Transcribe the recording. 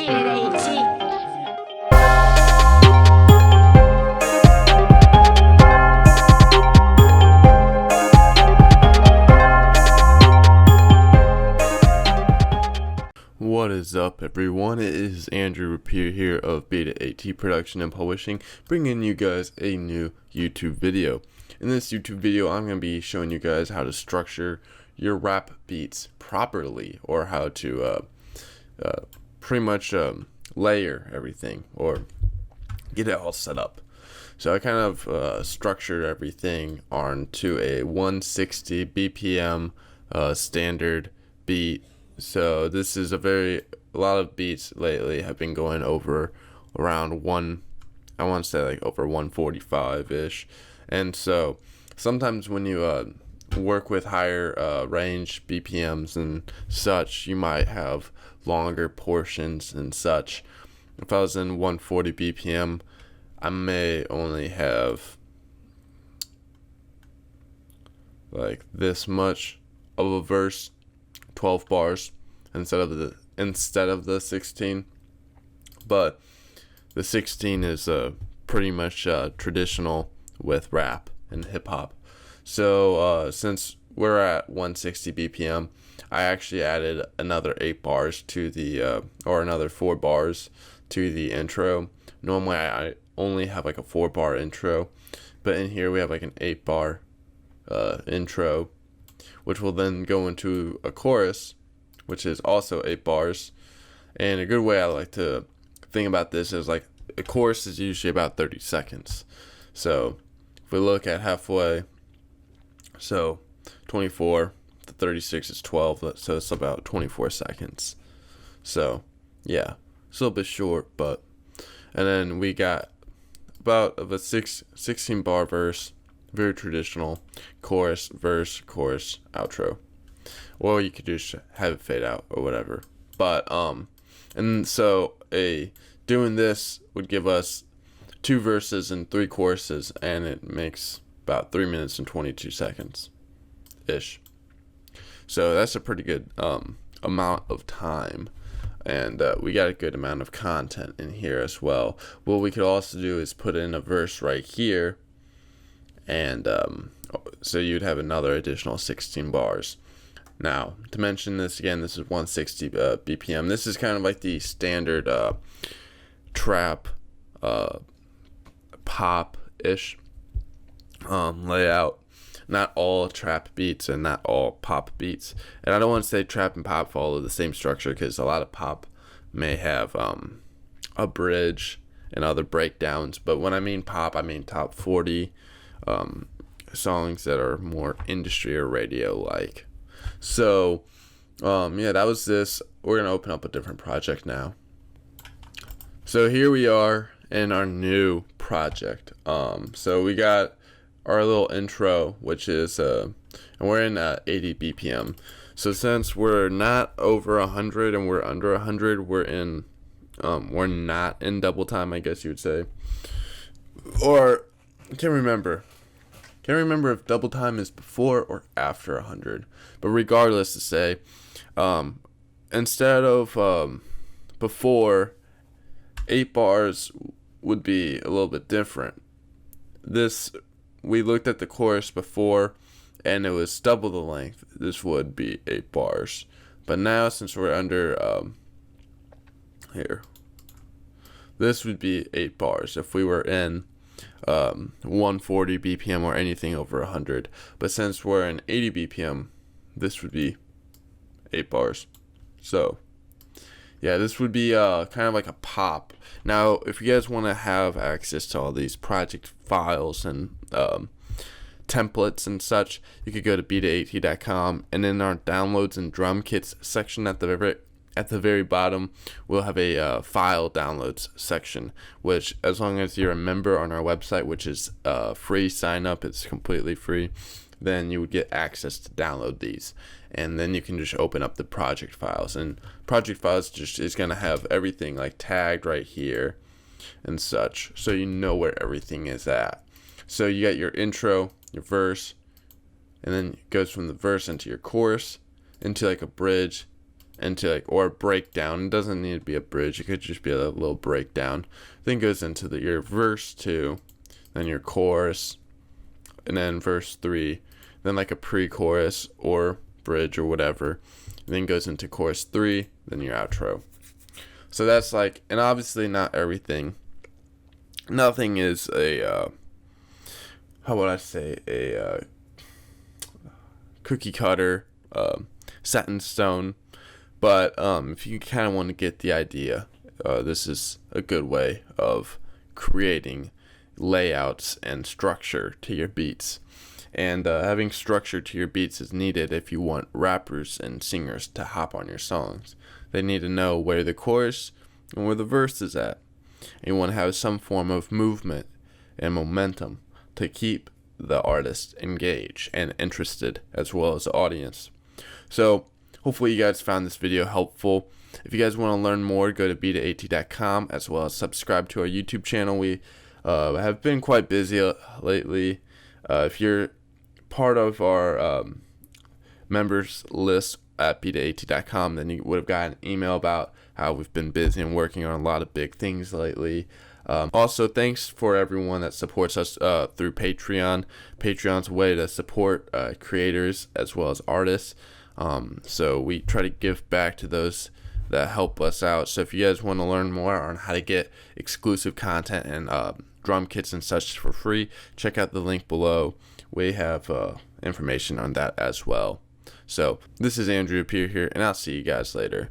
Beat it, AT. What is up, everyone? It is Andrew Rapier here of Beta AT Production and Publishing, bringing you guys a new YouTube video. In this YouTube video, I'm going to be showing you guys how to structure your rap beats properly, or how to pretty much layer everything, or get it all set up. So I kind of structured everything onto a 160 BPM standard beat. So this is a lot of beats lately have been going over around I want to say like over 145-ish. And so sometimes when you work with higher range BPMs and such, you might have longer portions and such. If I was in 140 BPM, I may only have like this much of a verse, 12 bars instead of the 16, but the 16 is pretty much traditional with rap and hip hop. So since we're at 160 BPM, I actually added another 8 bars to the or another 4 bars to the intro. Normally I only have like a 4-bar intro, but in here we have like an 8-bar intro, which will then go into a chorus, which is also 8 bars. And a good way I like to think about this is like a chorus is usually about 30 seconds. So if we look at halfway, so 24 to 36 is 12, so it's about 24 seconds. So yeah, it's a little bit short, but and then we got about of a 16 bar verse, very traditional, chorus, verse, chorus, outro. Or you could just have it fade out or whatever. But and so doing this would give us 2 verses and 3 choruses, and it makes about 3 minutes and 22 seconds ish. So that's a pretty good amount of time, and we got a good amount of content in here as well. What we could also do is put in a verse right here, and so you'd have another additional 16 bars. Now, to mention this again, this is 160 BPM. This is kind of like the standard trap pop-ish layout. Not all trap beats and not all pop beats. And I don't want to say trap and pop follow the same structure, because a lot of pop may have a bridge and other breakdowns. But when I mean pop, I mean top 40 songs that are more industry or radio like. So yeah, that was this. We're gonna open up a different project now. So here we are in our new project. So we got our little intro, which is and we're in 80 BPM. So since we're not over 100 and we're under 100, we're not in double time, I guess you would say. Or I can't remember if double time is before or after 100. But regardless, to say, instead of before, 8 bars would be a little bit different. We looked at the chorus before, and it was double the length. This would be 8 bars. But now, since we're under here, this would be 8 bars if we were in 140 BPM or anything over 100. But since we're in 80 BPM, this would be 8 bars. So yeah, this would be kind of like a pop. Now, if you guys want to have access to all these project files and templates and such, you could go to beta-at.com, and in our downloads and drum kits section at the very bottom, we'll have a file downloads section, which, as long as you're a member on our website, which is free sign up, it's completely free, then you would get access to download these. And then you can just open up the project files, and project files just is going to have everything like tagged right here and such, so you know where everything is at. So you got your intro, your verse, and then it goes from the verse into your chorus, into like a bridge, into like, or a breakdown. It doesn't need to be a bridge. It could just be a little breakdown. Then goes into your verse 2, then your chorus, and then verse 3, then like a pre-chorus or bridge or whatever. And then goes into chorus 3, then your outro. So that's like, and obviously not everything. Nothing is a how would I say, a cookie cutter, set in stone. But if you kind of want to get the idea, this is a good way of creating layouts and structure to your beats. And having structure to your beats is needed if you want rappers and singers to hop on your songs. They need to know where the chorus and where the verse is at. And you want to have some form of movement and momentum to keep the artist engaged and interested, as well as the audience. So hopefully you guys found this video helpful. If you guys want to learn more, go to beatat.com, as well as subscribe to our YouTube channel. We have been quite busy lately. If you're part of our members list at beatat.com, then you would have gotten an email about how we've been busy and working on a lot of big things lately. Also, thanks for everyone that supports us through Patreon. Patreon's a way to support creators as well as artists. So we try to give back to those that help us out. So if you guys want to learn more on how to get exclusive content and drum kits and such for free, check out the link below. We have information on that as well. So this is Andrew Appear here, and I'll see you guys later.